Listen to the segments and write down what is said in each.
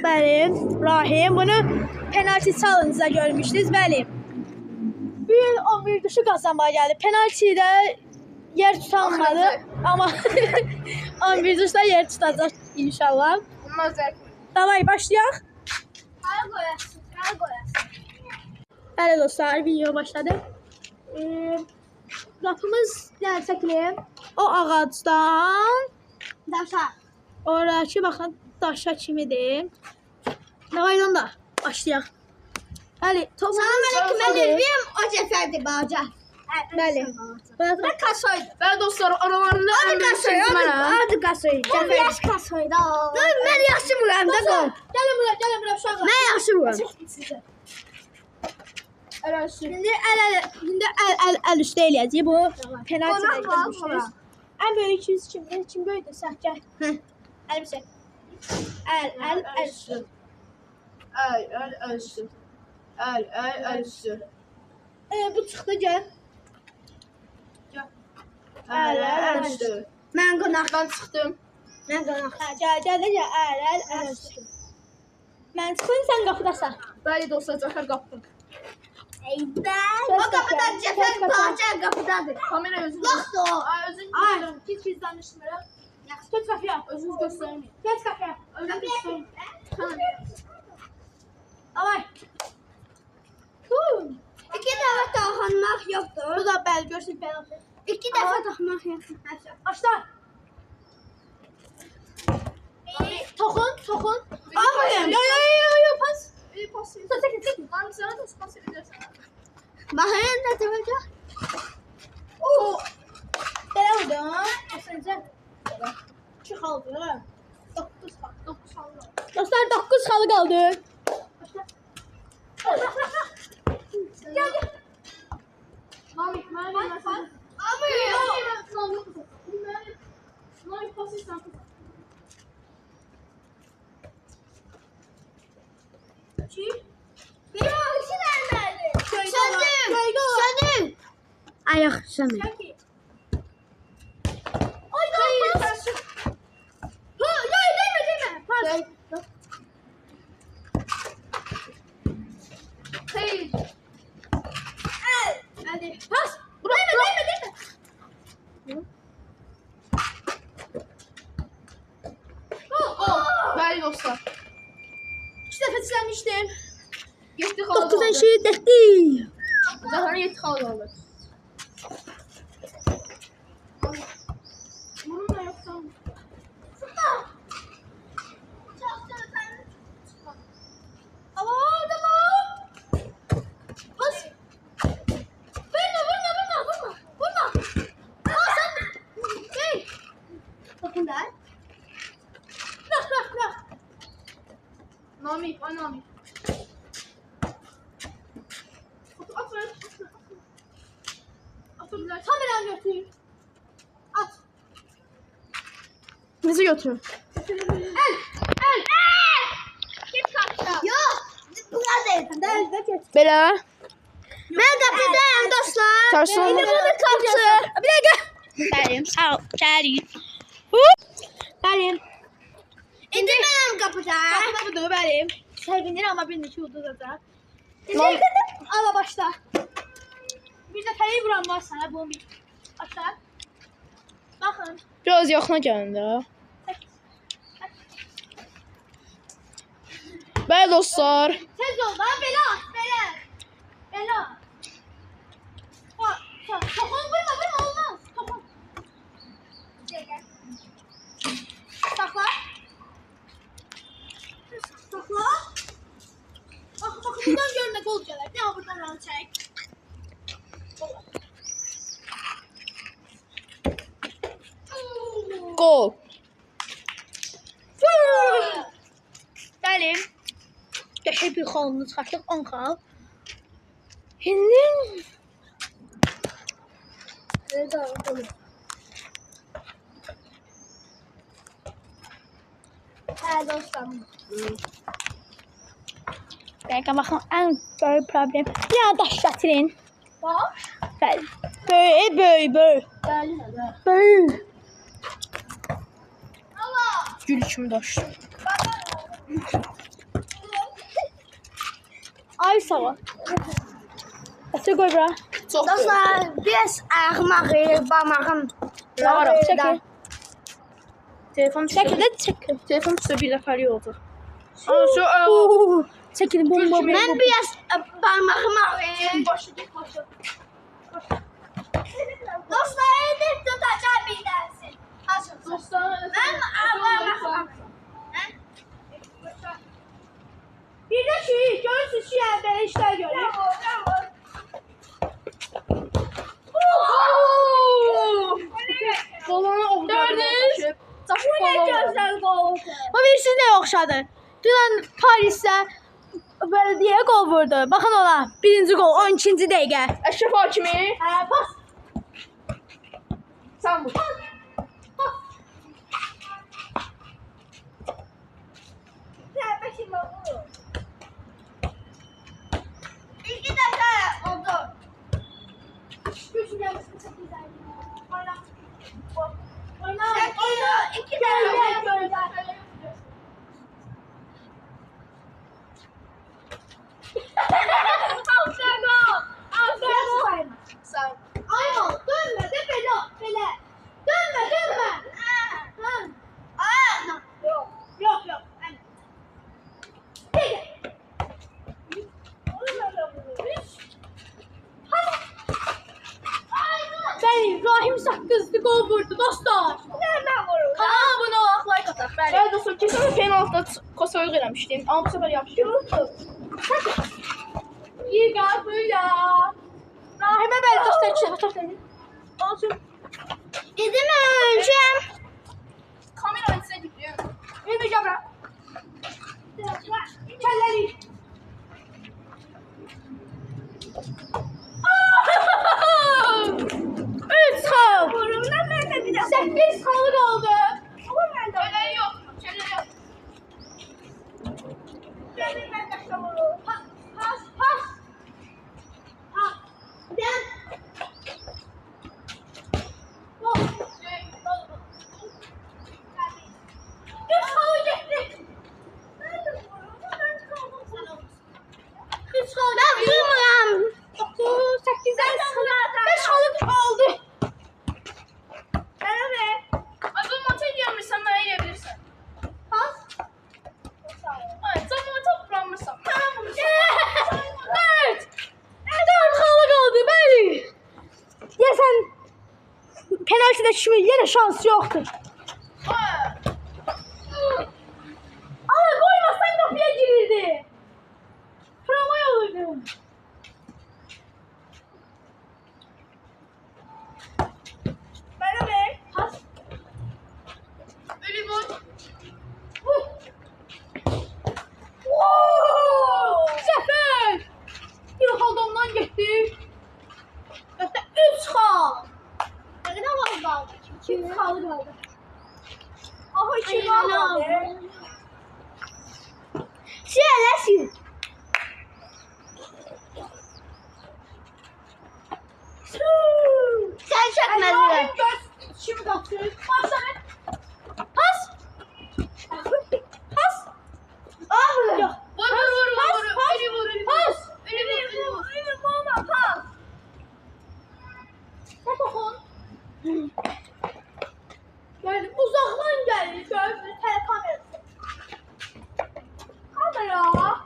bəli, Rahim. Bunu penalti challenge'da görmüşdünüz, bəli. Bu il 11 düşü qazanmaya gəldi. Penaltidə yer tutanmadı, amma 11 düşdə yer tutacaq inşallah. Davay, başlayaq. Bəli dostlar, video başladı. Qapımız yəni çəkilir. O ağacdan daşa. Oradakı baxın daşa kimidir. Davaydan da başlayaq. Bəli, Salam aleyküm, mən Elviyəm, o Cəfərdir Bağca. Bəli. Ben Kasoydu. Bəli dostlar, aralarında Adı Kasoy, adı Kasoy. Cəfər. Yaş Kasoydu. Mən yaşımıram da qol. Gəlin bura uşaqlar. Mən yaşımıram. İndi əl üstə eləyəcəyik. Bu penaltidə görmüşdünüz. Ən böyük 200 kimdir? Kim böyükdür? Səhkər. Əl üstə. Əl üstə. Əl üstü. Əl üstü. Bu çıxdı, gəl. Əl üstü. Mən qonaq. Ben çıxdım. Mən qonaq. Gəl. Əl üstə. Mən çıxdım, sən qapıdasan. Bəli dostlar, Cəfər qapdı. O qapıdan Cəfər Bağca qapıdadır. Kamera özünüz. Yoxdur o. Özünüz Ay, göstərin. biz danışmırıq. Geç qapıya. Özünüz göstərin. Geç qapıya. Özünüz göstərin. Davay. İki dəfə toxunmaq yoxdur. Bu da bəli, görsün penalti. İki dəfə toxunmaq yoxdur. Başla. Toxun. Aferin. Yo, pas. İyi pas. Çək. Ben sana da pas edeceğim. Baxın da duracaq. Belə oldu, ha? Məsələn, çıx aldı. 9 xalı. Dostlar, 9 xalı qaldı. Başla. Gəl. Mami, Pas. Mami, pas istersen. Benim ağrısı nerede? Söndüm. Söndüm. Ayak sönmüyor. Çək. Ay, pas. Ha, değme. Pas. Hayır. Hadi. Pas. Değme. Bəli dostlar. 2 dəfə çizləmişdim. 7 xalı 9-dan qaldı. şey dəxli. Cəfər'in 7 xalı qaldı. Bununla yapsam. Pas. Vurma. Sen. Hey. Bakın da. Bırak. Nami, ay Nami. At ver. Atabilirsin. Kameranı götür. At. Bizi götür. El. Git kapıda. Yok. Burada Del de geç. Belə. Ben kapıdayım dostlar. Tersi olmaz. kapısı. Bir dakika. Benim. Sağ ol. Gəlir. Bəlim. İndi benim kapıda. Qapıda budur, bəlim. Sevinir amma bir neçə uduzacaq. Lan. Ala başla. Bir də təyi vuran var sənə bunu bil. Başla. Baxın. Biraz yaxına gəlin də. Bəli dostlar. Tez ol lan, belə at, belə at. Toxun, vurma, olmaz. Toxun. Saxla. Baxın, buradan görün nə qol gələr. Nə buradan ranı çək. Gol. Bəli. Qəşəng bir xalını çıxartdıq, 10 xal. İndi Hə dostum. dəqiqə baxın, ən böyük problem. Ya daş gətirin. Bax. Bəli. Böyük. Bəli nədə? Böyük. Allah. Gül kimi daş. Ay sağ ol. Açı qoy bura. Çox böyük. Dostlar, biraz ayağım ağrıyır, barmağım. Ne var? Çəkil. Telefon düştü. Çəkil də çəkil. Telefon düştü bir dəfəlik oldu. Ama şu Çəkil bomba. Ben biraz barmağım ağrıyır. başı git başı. Dostlar, edip tutacağım bir dersin. Hazır. Dostlar. Ben barmağım. Bir də ki, görürsünüz ki, yəni belə işlər görür. Balona Gördünüz? Bu ne gözler Bu birisi nə oxşadı? Dünən Parisdə bələdiyyə qol vurdu. Baxın ola. Birinci qol 12-ci dəqiqə. Əşrəf Hakimi. Hə, pas. Sen bu. İki dakika oldu. İki dakika. Sen. Ayol, dönme de böyle. Dönme. Aa. Yok. Bəli, Rahim Saqqızlı qol vurdu dostlar. Nereden vurur? Kanala abunə olaq, like ataq. Bəli. Evet dostlar kesin penaltıda Kosovo'yu eləmişdim. Ama bu sefer yapışdım. İyi qal buyla. Rahimə bəli dostlar ki, ataq dedi. Olsun. Dedim öleceğim. Kamerayı size gidiyorum. İndi gəbra. Kəlləli. Üç xal. Burumdan ben de bir dakika. 8 xalı qaldı. Ama ben de Şeyleri yok. Şeyleri yok. benim ben de vururum. Pas. Ha. Ben. Üç xalı getdi. Üç xalı Ben vurmuram. 9, 8'den 5 xalı qaldı. Bana ver. Ay bu maça gelmişsen bana yiyebilirsin. Pas. Ay sen bu maça vuramırsan. Ben vuracağım. Evet. 4 xalı qaldı, bəli. Deyəsən penaltıda kimi yenə şans yoxdur. Ama koymasan kapıya girirdi. Tramvay olurdu. Bana ver. Pas. Ölü bu. Vur. Wow! Zəfər. Bir xal da ondan getdi. Hətta 3 xal. Ne kadar var kaldı? 2 xalı qaldı. Aha iki Ay, kaldı. anam. Şöyle. Sen çekmedin. Şimdi kaptırız. Başladık. Pas. Pas. Ah. Yok. Vur. Ölü vur. Pas. Ölü vur. Pas. Ne dokun? Yani uzaktan gelir. Gördüğünüz telekamerası. Kamera.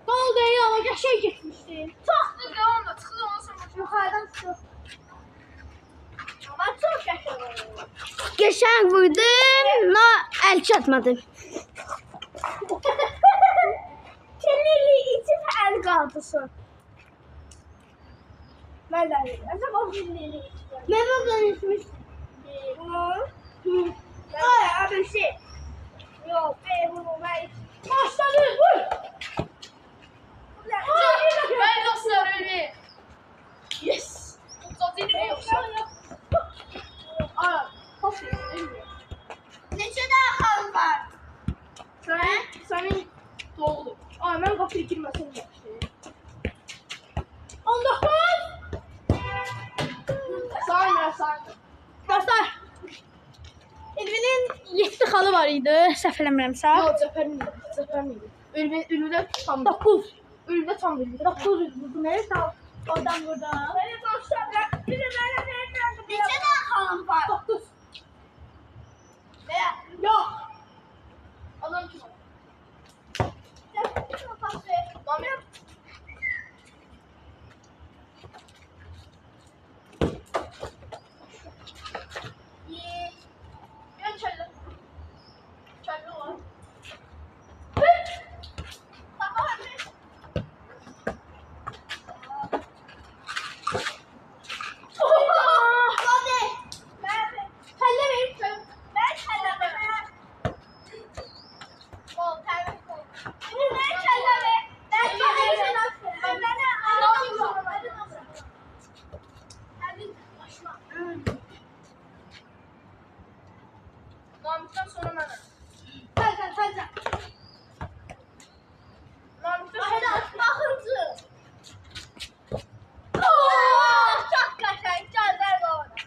Gol değil ama geçey gitmişti. Tahtı devam da tıklı olsun. Yukarıdan su. Ama çok yaşadım. Geçen vurdum. No, el çatmadım. Kelleyi içip el kaldı son. Ben de acaba bildiğini Memo dönüşmüş. Ay abi şey. Yok bunu ben. Başladı. Vur. Ben dostlar ölü. Yes. Uzatayım mı yoksa? Aa. Pas verin. Neçə daha xal var? Senin doğdu. Ay ben kapıyı girmesin yapıştı. 19. Sayma. Dostlar. Ülvinin 7 xalı var idi, səhv eləmirəmsə. Yox, Cəfər miydi? Cəfər miydi? Ülvüdə tam 9. Ülvüdə tam bildi. 9 vurdu. Nereye sağ? Oradan buradan. Benim dostlar, bir de böyle Neçə də xalım var? 9. Veya Yok. adam kim? Tamam ya. Gel çayla. Çayla var. Namıktan sonra mənə. Sen. Namıktan sonra Baxıncı. Çox qəşəng, gözəl oldu.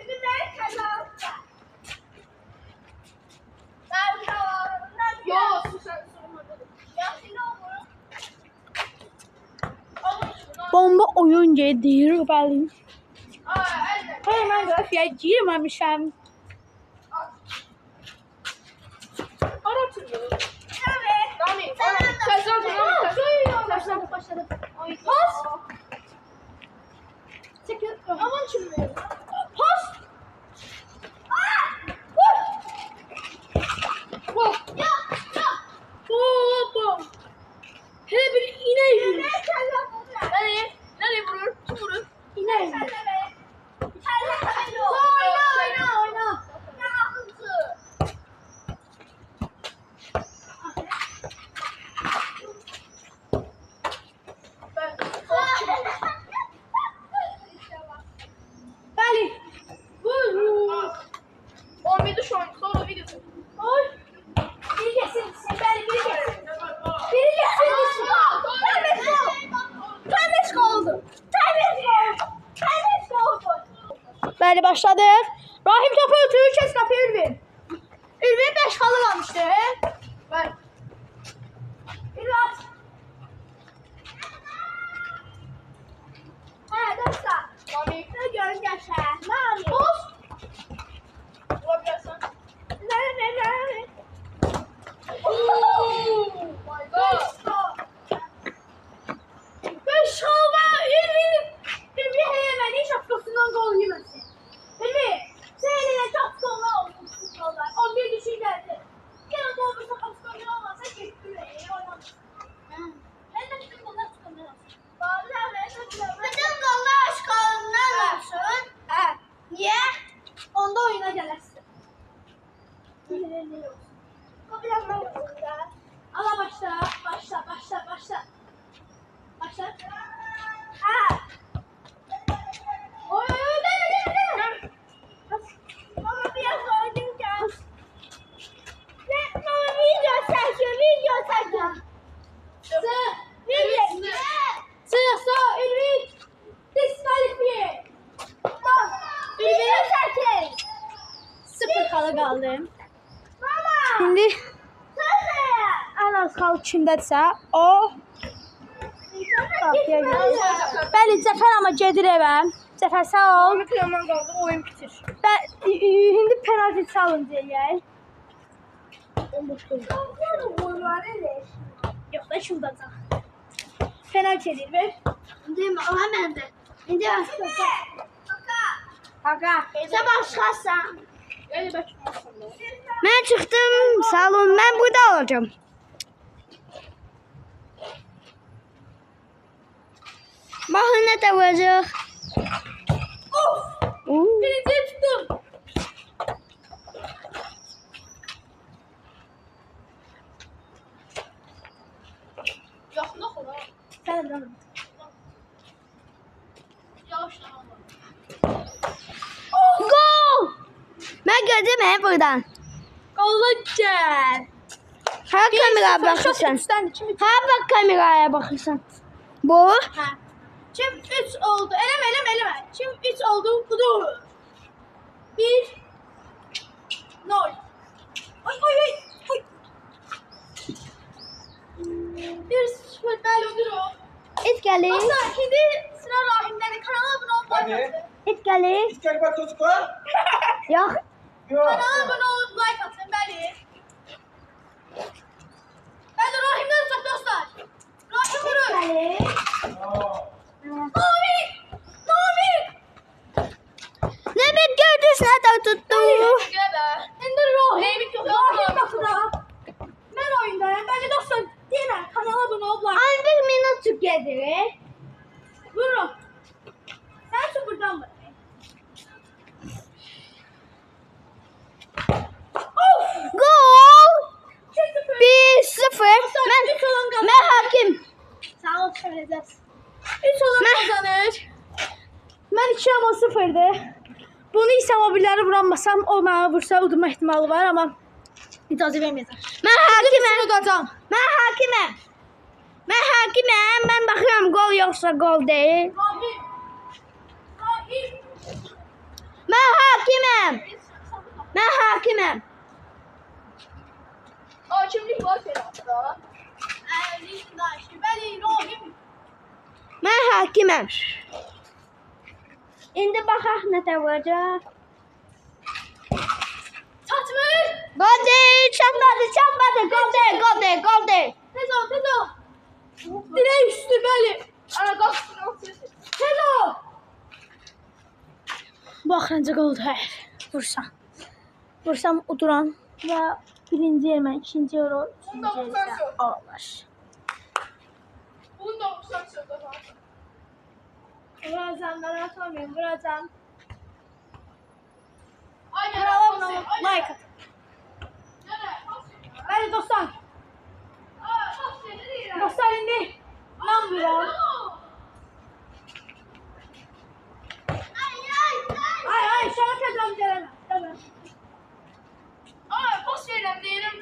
İndi mən kazandım. Ben kazandım. Yox, sən sormadın. Yaxşı olur. Bomba oyun gedir. Bəli. Əllə. Hey, mən qrafiyə girməmişəm. Ara oturuyor. Evet. Nami, Sen de- Tezcan, Başladı, başladı. Pas. Çekil. Aman şimdi. Pas. Gol. Bom. Hele bir ineği. Nereye vurur? Kim vurur? İneği. Oyna. Bəli. Vur. 11'de şu an. Sonra video. Oy. Biri geçsin. Bəli, biri geçsin. Biri geçsin. Temiz oldu. Bəli, başladıq. Rahim topu ötürür, kes qapıyı Ülvin. Ülvin 5 xalı qalmışdı. Ben. Ülvin at. Hə, dostlar. Nami. Ne görün geçer? Mami. Pas. Vurabilirsen. Ne? Oh my god. 5 xal var. Ülvin heyemədi, şapkasından gol yeməsin. Ülvin, sen eline çok gollar olsun futbollar. 11 düşün geldi. Gene gol olursa kapısından olmazsa geçti ve oynamaz. Ben de bütün gollar çıkanlar olsun. Bütün gollar aşklarından olsun. Hə, Niye? onda oyuna gələrsin. Kopyalar olsun da. Ala başla. Başla. Ha. Oy, deme. Mama biraz oynayacağım. Mama video çekiyor. Video. Sağ, Ülvin. Diskalifiye. Video çekin. 0 xalı qaldı. Mama. Şimdi Söyle. ən az xal kimdədirsə, o qapıya gedir. Bəli, Cəfər amma gedir evə. Cəfər sağ ol. 12 yaman kaldı. Oyun bitir. İndi penalti challenge eləyək. Yox da kim udacaq. Penalti edir, ver. Değil mi? O hemen de. Şimdi başkası. Aga. Sen başkasın. Öyle bakmazsın. Ben çıktım salon. Ben burada olacağım. Bakın ne de olacak. Birinci tuttum. Yaxında xora. Sen de. Yavaşla. Gol! Ben gördüm he buradan. Qolla gəl. Ha kameraya bakırsan. Ha bak kameraya bakırsan. Bu. Hə. Kim 3 oldu? Eləmə. Kim 3 oldu? Budur. 1 Nol. Ay ay ay. Ay. 1-0 bəli odur o. İt gəlir. Dostlar, şimdi sıra Rahim'dən. Kanala abunə olub like Hadi. atın. İt gəlir. Hiç gel bak çocuklar. Yox. Yok. Kanala abunə olub like atın, bəli. Bəli, Rahim'dən tutaq dostlar. Rahim vurur. Gəlir. Namik! Namik! Nəbət gördünüz nə də tutdu. İndi Rahim qapıda. Mən oyundayım. Bəli dostlar, deyirəm, kanala abunə olub like. Ay bir minut çık gəlir. Vururum. Sen şu buradan mı? Gol. 1-0. Mən hakim. Sağ ol, çevireceğiz. 3 olan kazanır. Mən 2 ama 0'dı. Bunu isə mobilləri vurammasam, o mənə vursa udurma ihtimali var, amma icazə verməyəcəm. Mən hakiməm. Udacağım. Mən hakiməm. Mən hakiməm. Mən baxıram gol yoxsa gol deyil. Rahim. Rahim. Mən hakiməm. Mən hakiməm. Hakimlik var penaltıda. Bəli, Rahim. Mən hakiməm. İndi baxaq nə də vuracaq. Çatmır. Gol deyil, çatmadı, çatmadı. Gol deyil, gol deyil, gol deyil. Tez ol, tez ol. Dirək üstü, bəli. Ana qaz penaltı. Tez ol. Bu axırıncı qoldur, hayır. Vursam uduran və birinci yer mən, ikinci yer o, Bunda üçüncü vursan yer çox. ağlar. Bunu da vursan çok da var. Vuracağım, ben atamıyorum, vuracağım. Ay Kanala abone pas olun, ver, like atın. Yana pas ver. Bəli dostlar, Aa pas ver, ne diyor? dostlar indi mən vuram. Ay, şuna tezam gələm. Aa pas verirəm deyirəm.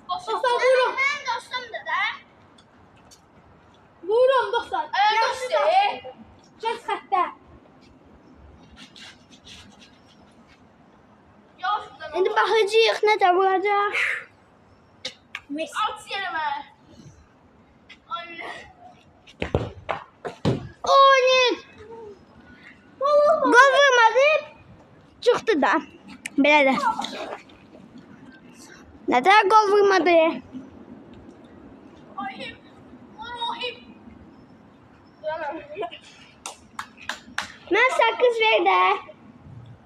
Dostlar, vurum. Mən dostumdur da. Vurum dostlar. Ayaq üstə. Gəz xəttə. Yavaş buradan. İndi baxacağıq nə də vuracaq. Messi. At yerime. Anne. Oynayın. Gol vurmadı. Çıxdı da. Belə də. Nə də gol vurmadı. Rahim. Rahim. Yana. Mən 8 ver də.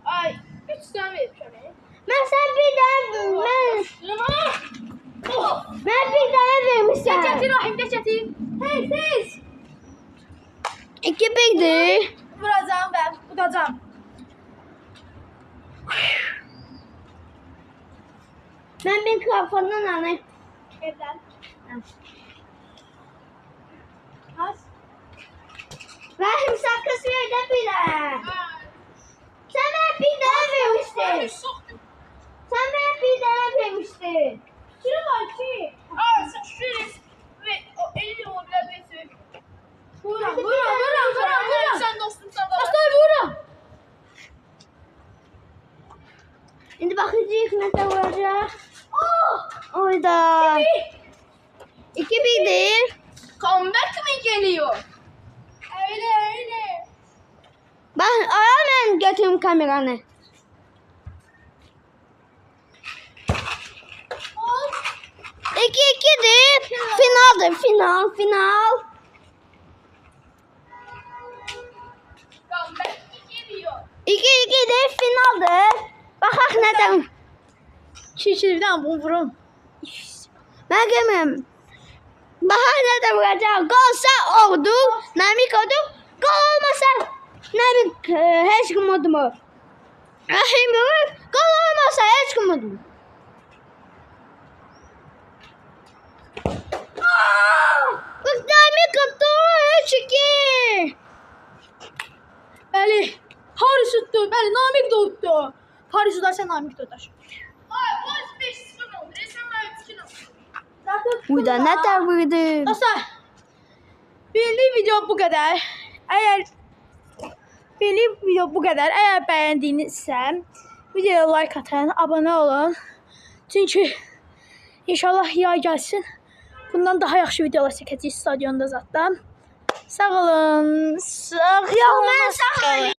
Ay 3 tane vermişəm. Mən sən bir dənə mən bir dənə vermişəm. Çətin Rahim, de çətin. Hey, siz. 2-1'dir. Vuracağım ben, udacağım. Mən mikrofondan alayım. Evden. Az. Rahim sakız ver də bir dənə. Sən mənə bir dənə vermişdin. Sən mənə bir dənə vermişdin. Şunu var ki. Aa sen şöyle ve o 50 o biraz büyütü. Vuram. Sen dostum sen bana. Dostlar vuram. İndi baxacağıq nə də vuracaq. Oyda. 2-1'dir. Comeback mi geliyor? Öyle. Bax, ara mən götürüm kameranı. Ol. 2-2'dir. Finaldır, final. Comeback mi geliyor? 2-2'dir, finaldır. Baxaq nədən. Şişirdən bunu vurum. Mən görmürəm. Baxaq nədə vuracaq. Qolsa oldu, Namik oldu. Qol olmasa Namik heç kim oldu. Rahim vurur. Qol olmasa heç kim oldu. Bak Namik oldu. 3-2. Bəli. Paris tuttu. Bəli, Namik də tuttu. Paris tutarsa Namik tutar. Ay pas 5-0 oldu. Resmen ben 3 oldu. Burada nə də vurdu. Dostlar, birlik video bu qədər. Əgər birlik video bu qədər. Əgər bəyəndinizsə, Videoya like atın, abone olun. Çünki inşallah yay gəlsin. Bundan daha yaxşı videolar çəkəcəyik stadionda zətdən. Sağ olun. Yox, mən sağ olun.